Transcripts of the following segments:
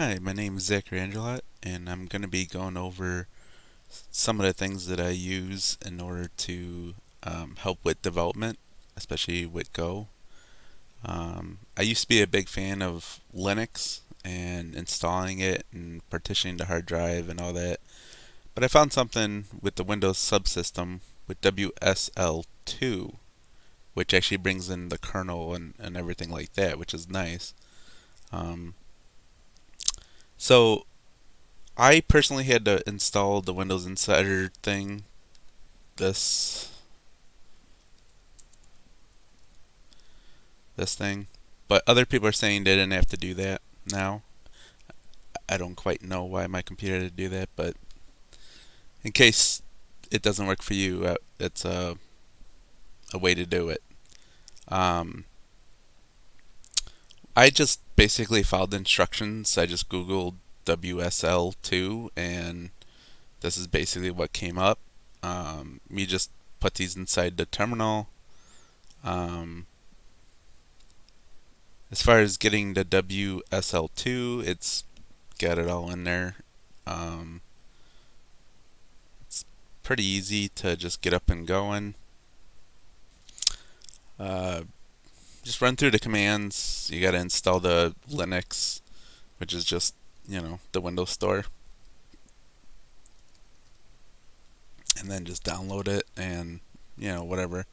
Hi, my name is Zachary Angelot, and I'm going to be going over some of the things that I use in order to help with development, especially with Go. I used to be a big fan of Linux and installing it and partitioning the hard drive and all that, but I found something with the Windows subsystem with WSL2, which actually brings in the kernel and everything like that, which is nice. Um, so I personally had to install the Windows Insider thing, this this thing, but other people are saying they didn't have to do that now. I don't quite know why my computer had to do that, but in case it doesn't work for you, it's a way to do it. Um, I just basically followed the instructions. I just Googled WSL2, and this is basically what came up. You just put these inside the terminal. Um, As far as getting the WSL2, it's got it all in there. Um, it's pretty easy to just get up and going. Uh, just run through the commands. You got to install the Linux, which is just, the Windows Store. And then just download it and, whatever.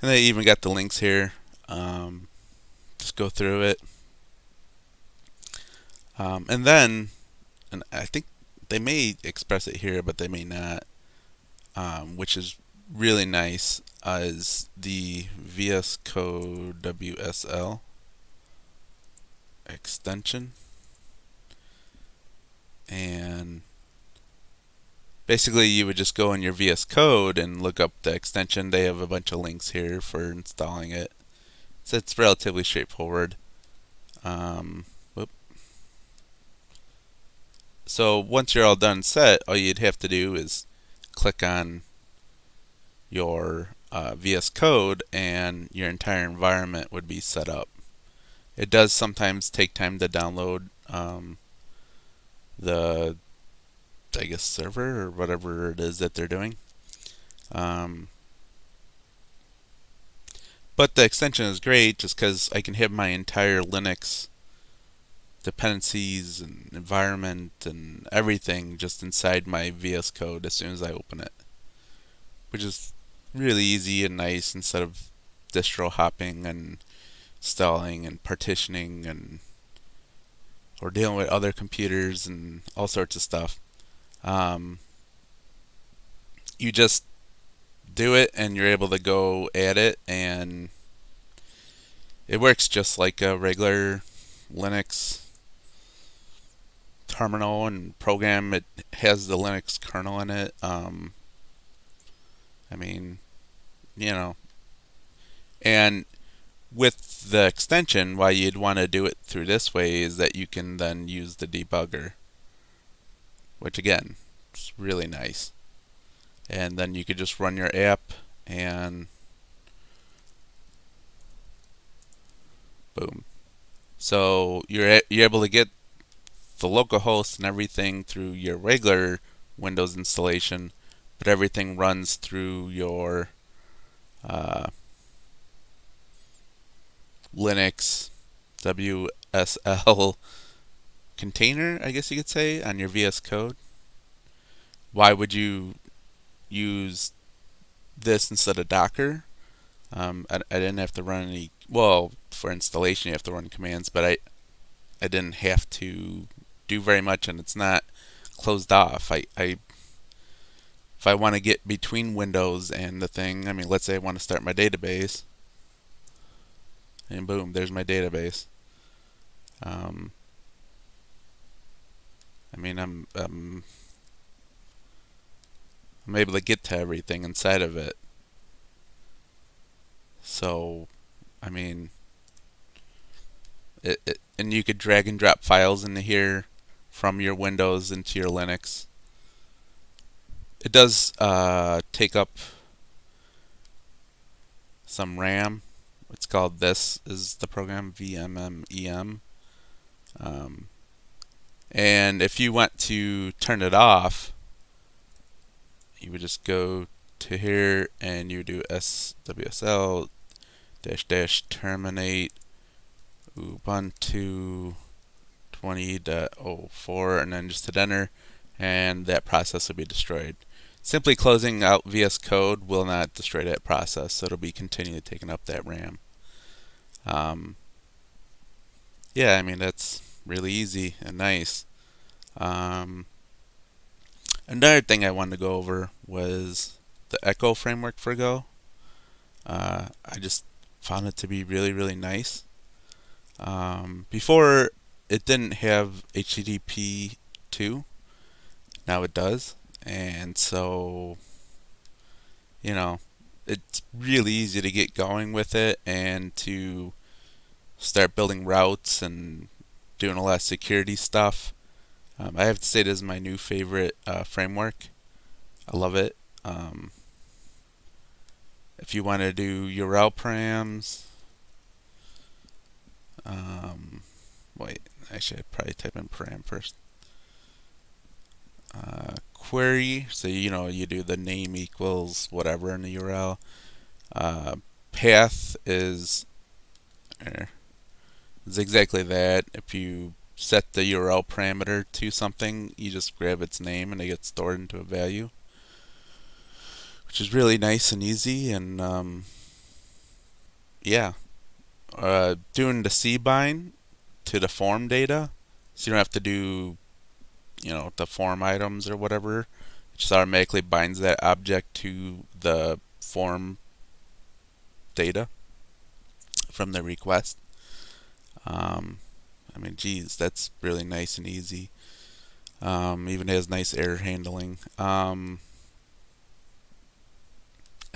And they even got the links here. Just go through it. And then, and I think they may express it here, but they may not. Which is really nice, is the VSCode WSL Extension. And basically, you would just go in your VS Code and look up the extension. They have a bunch of links here for installing it. So it's relatively straightforward. Whoop. So once you're all done set, all you'd have to do is click on your VS Code and your entire environment would be set up. It does sometimes take time to download the, I guess, server or whatever it is that they're doing. Um, but the extension is great just because I can have my entire Linux dependencies and environment and everything just inside my VS Code as soon as I open it, which is really easy and nice instead of distro hopping and installing and partitioning and or dealing with other computers and all sorts of stuff. Um, you just do it and you're able to go at it, and it works just like a regular Linux terminal and program. It has the Linux kernel in it. I mean, you know, and with the extension, why you'd want to do it through this way is that you can then use the debugger, which again, is really nice. And then you could just run your app and boom. So you're able to get the local host and everything through your regular Windows installation, but everything runs through your Linux WSL container, I guess you could say, on your VS Code. Why would you use this instead of Docker? I didn't have to run any. Well, for installation, you have to run commands, but I didn't have to do very much, and it's not closed off. If I want to get between Windows and the thing, I mean, let's say I want to start my database, and boom, there's my database. Um, I mean, I'm able to get to everything inside of it. So, I mean, and you could drag and drop files into here from your Windows into your Linux. It does take up some RAM. It's called, this is the program, VMMEM. Um, And if you want to turn it off, you would just go to here and you do WSL -- terminate Ubuntu 20.04 and then just hit enter, and that process will be destroyed. Simply closing out VS Code will not destroy that process, so it'll be continually taking up that RAM. Yeah, I mean, that's really easy and nice. Another thing I wanted to go over was the Echo framework for Go. I just found it to be really, really nice. Before, it didn't have HTTP 2. Now it does. And so, it's really easy to get going with it and to start building routes and doing a lot of security stuff. I have to say this is my new favorite framework. I love it. If you want to do URL params, wait, actually I'd probably type in param first. Query, so you do the name equals whatever in the URL. Path is exactly that. If you set the URL parameter to something, you just grab its name and it gets stored into a value, which is really nice and easy. And yeah, doing the cbind to the form data, so you don't have to do the form items or whatever. It just automatically binds that object to the form data from the request. I mean, geez, that's really nice and easy. Even has nice error handling. I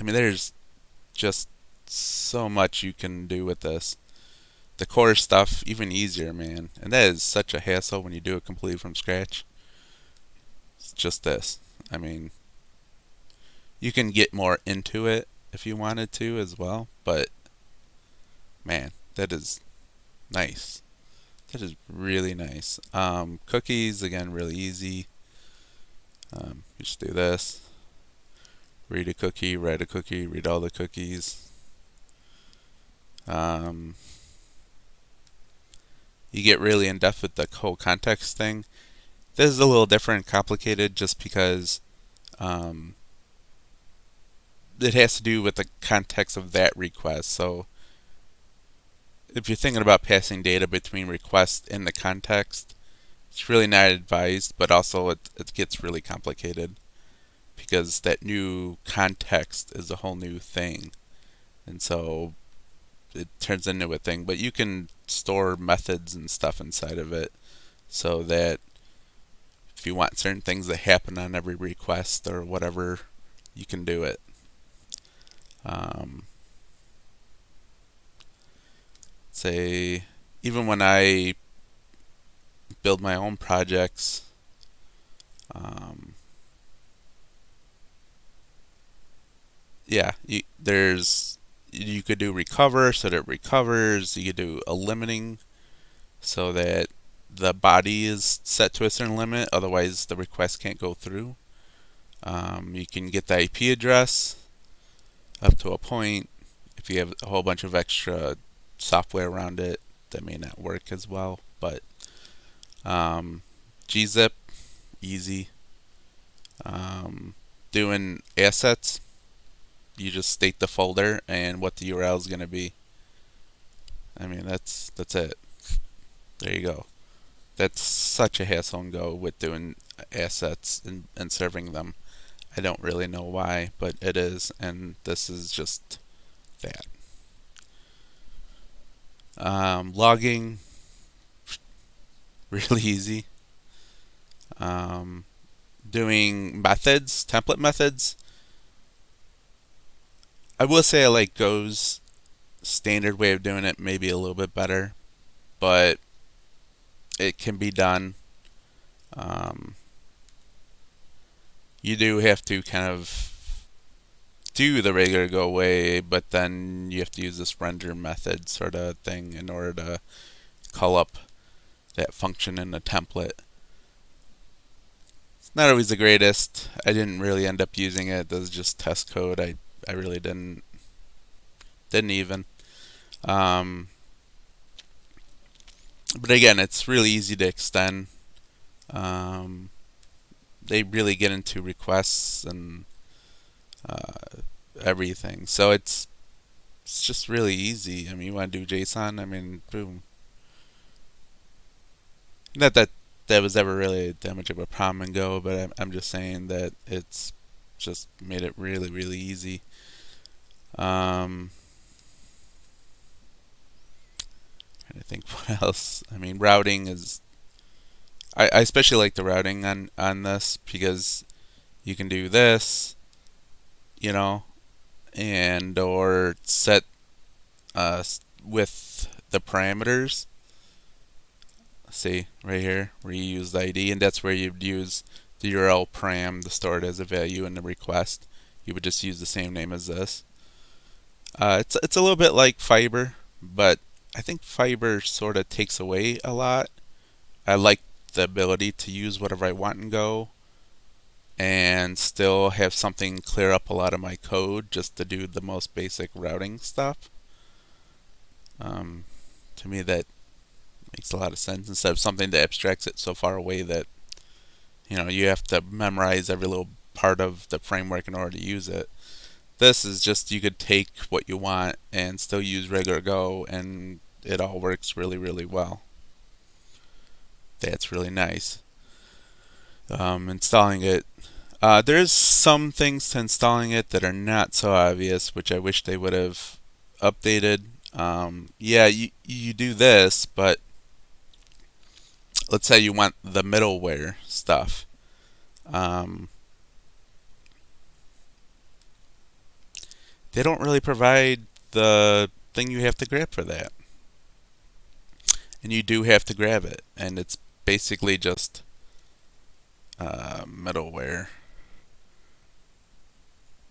mean, there's just so much you can do with this. The core stuff, even easier, man. And that is such a hassle when you do it completely from scratch. It's just this. I mean, you can get more into it if you wanted to as well, but man, that is nice. That is really nice. Cookies, again, really easy. You just do this. Read a cookie, write a cookie, read all the cookies. You get really in depth with the whole context thing. This is a little different and complicated just because it has to do with the context of that request. So if you're thinking about passing data between requests in the context, it's really not advised, but also it gets really complicated because that new context is a whole new thing. And so it turns into a thing. But you can store methods and stuff inside of it so that if you want certain things that happen on every request or whatever, you can do it. Say, even when I build my own projects, yeah, you could do recover so that it recovers. You could do a limiting so that the body is set to a certain limit, otherwise the request can't go through. You can get the IP address up to a point. If you have a whole bunch of extra software around it, that may not work as well. But Gzip, easy. Doing assets, you just state the folder and what the URL is going to be. I mean, that's it. There you go. That's such a hassle and go with doing assets and serving them. I don't really know why, but it is, and this is just that. Logging, really easy. Doing methods, template methods. I will say I like Go's standard way of doing it maybe a little bit better, but it can be done. You do have to kind of do the regular go way, but then you have to use this render method sort of thing in order to call up that function in the template. not always the greatest. I didn't really end up using it. This is just test code. I really didn't even. Um, but again, it's really easy to extend. Um, they really get into requests and everything. So it's just really easy. I mean, you want to do JSON? I mean, boom. Not that that was ever really that much of a problem in Go, but I'm just saying that it's just made it really, really easy. Um, I think what else. I mean, routing is. I especially like the routing on this because you can do this, you know, and or set with the parameters. See right here where you use the ID, and that's where you'd use the URL param to store it as a value in the request. You would just use the same name as this. It's a little bit like Fiber, but I think Fiber sort of takes away a lot. I like the ability to use whatever I want in Go and still have something clear up a lot of my code just to do the most basic routing stuff. To me, that makes a lot of sense instead of something that abstracts it so far away that you have to memorize every little part of the framework in order to use it. This is just you could take what you want and still use regular Go, and it all works really, really well. That's really nice. Installing it. There's some things to installing it that are not so obvious, which I wish they would have updated. Yeah, you do this, but let's say you want the middleware stuff. They don't really provide the thing you have to grab for that. And you do have to grab it, and it's basically just middleware.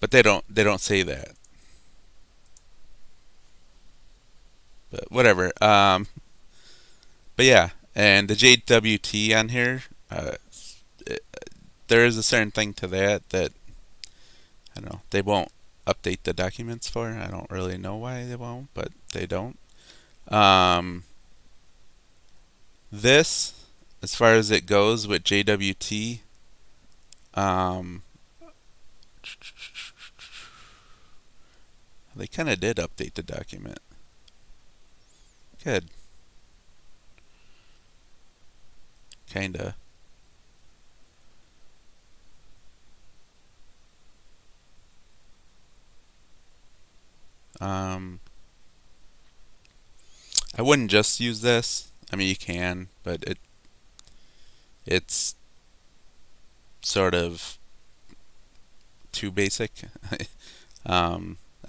But they don't say that. But whatever. But yeah, and the JWT on here, it, there is a certain thing to that I don't know, they won't update the documents for. I don't really know why they won't, but they don't. Um, this, as far as it goes with JWT, um, they kind of did update the document. Good. Kinda. Um, I wouldn't just use this. I mean, you can, but it's sort of too basic.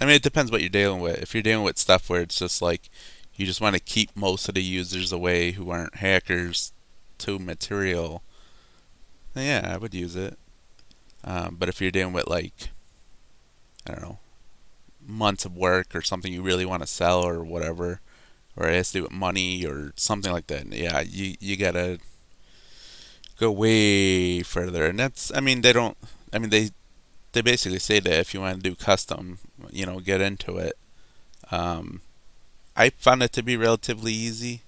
I mean, it depends what you're dealing with. If you're dealing with stuff where it's just like you just want to keep most of the users away who aren't hackers to material, then yeah, I would use it. But if you're dealing with like, I don't know, months of work or something you really want to sell or whatever, or it has to do with money or something like that, yeah, you gotta go way further. And that's, I mean, they don't, I mean, they basically say that if you want to do custom, get into it. Um, I found it to be relatively easy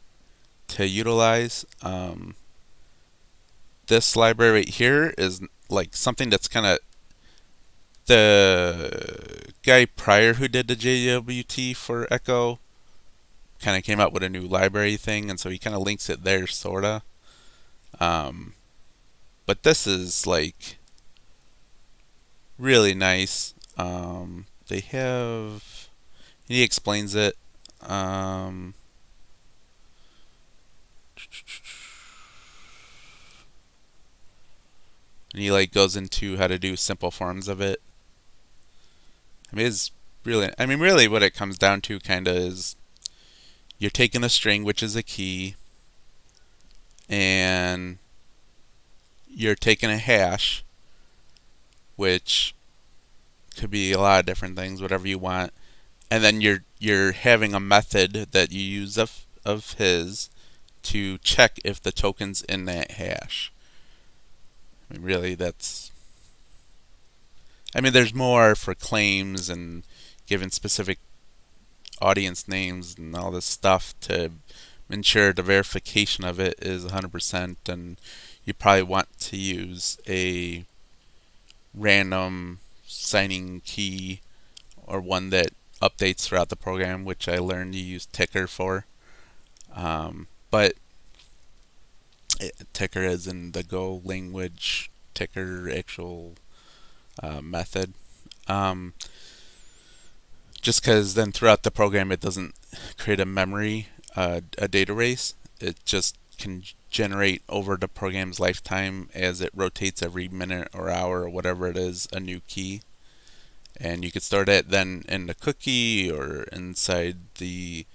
to utilize. This library right here is like something that's kind of the guy prior who did the JWT for Echo kind of came out with a new library thing, and so he kind of links it there, sorta. Um, but this is like really nice. They have he explains it. Um, and he like goes into how to do simple forms of it. I mean, it's really. I mean, really, what it comes down to kind of is you're taking a string, which is a key, and you're taking a hash, which could be a lot of different things, whatever you want, and then you're having a method that you use of his to check if the token's in that hash. mean, really, I mean, there's more for claims and giving specific audience names and all this stuff to ensure the verification of it is 100%. And you probably want to use a random signing key or one that updates throughout the program, which I learned you use ticker for. But ticker is in the Go language ticker actual method. Um, just because then throughout the program it doesn't create a memory, a data race. It just can generate over the program's lifetime as it rotates every minute or hour or whatever it is a new key. And you could start it then in the cookie or inside the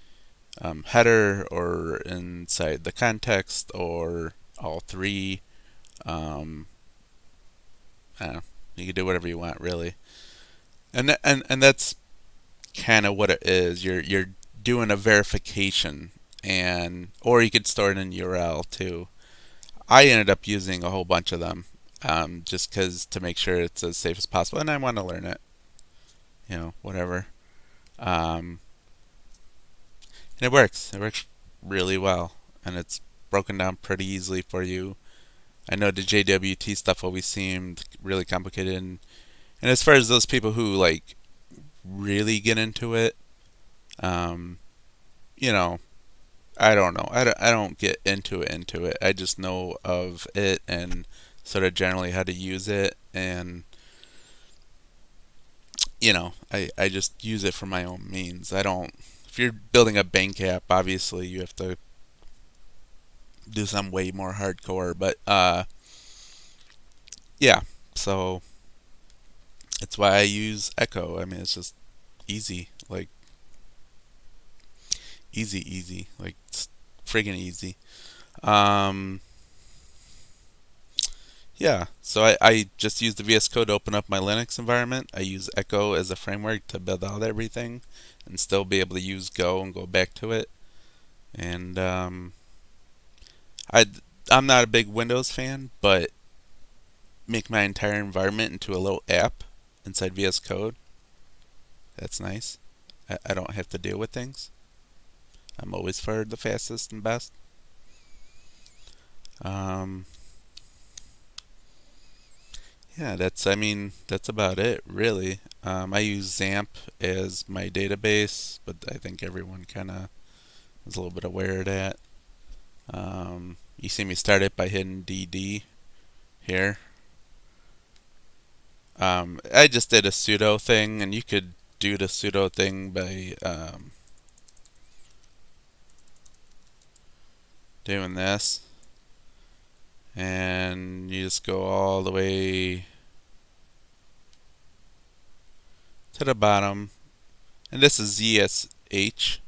header or inside the context or all three. Um, I don't know. You can do whatever you want really, and that's kind of what it is. You're doing a verification, and or you could store it in URL too. I ended up using a whole bunch of them, just because to make sure it's as safe as possible, and I want to learn it. Whatever. Um, and it works. It works really well, and it's broken down pretty easily for you. I know the JWT stuff always seemed really complicated, and as far as those people who like really get into it, um, you know, I don't know. I don't get into it. I just know of it and sort of generally how to use it, and I just use it for my own means. I don't. If you're building a bank app, obviously you have to do some way more hardcore. But yeah. So it's why I use Echo. I mean, it's just easy, like easy, like it's friggin' easy. Um, Yeah, so I just use the VS Code to open up my Linux environment. I use Echo as a framework to build out everything and still be able to use Go and go back to it. And I, I'm not a big Windows fan, but make my entire environment into a little app inside VS Code. That's nice. I don't have to deal with things. I'm always for the fastest and best. Um, Yeah, I mean, that's about it, really. I use Zamp as my database, but I think everyone kind of is a little bit aware of that. You see me start it by hitting DD here. I just did a sudo thing, and you could do the sudo thing by doing this. And you just go all the way to the bottom. And this is ZSH.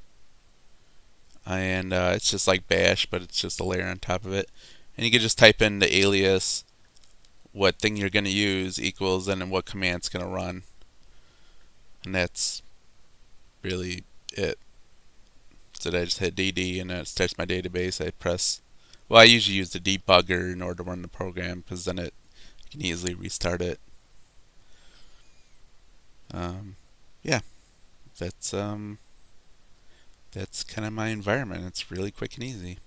And it's just like bash, but it's just a layer on top of it. And you can just type in the alias, what thing you're going to use equals, and then what command's going to run. And that's really it. So I just hit DD and it starts my database. Well, I usually use the debugger in order to run the program because then it can easily restart it. Um, yeah, that's um, that's kind of my environment. It's really quick and easy.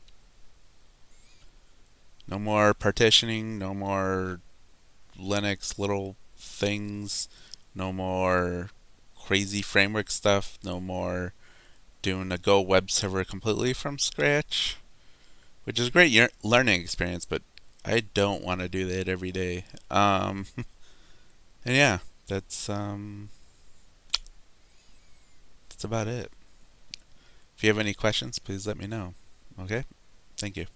No more partitioning, no more Linux little things, no more crazy framework stuff, no more doing a Go web server completely from scratch, which is a great learning experience, but I don't want to do that every day. And yeah, that's about it. If you have any questions, please let me know. Okay? Thank you.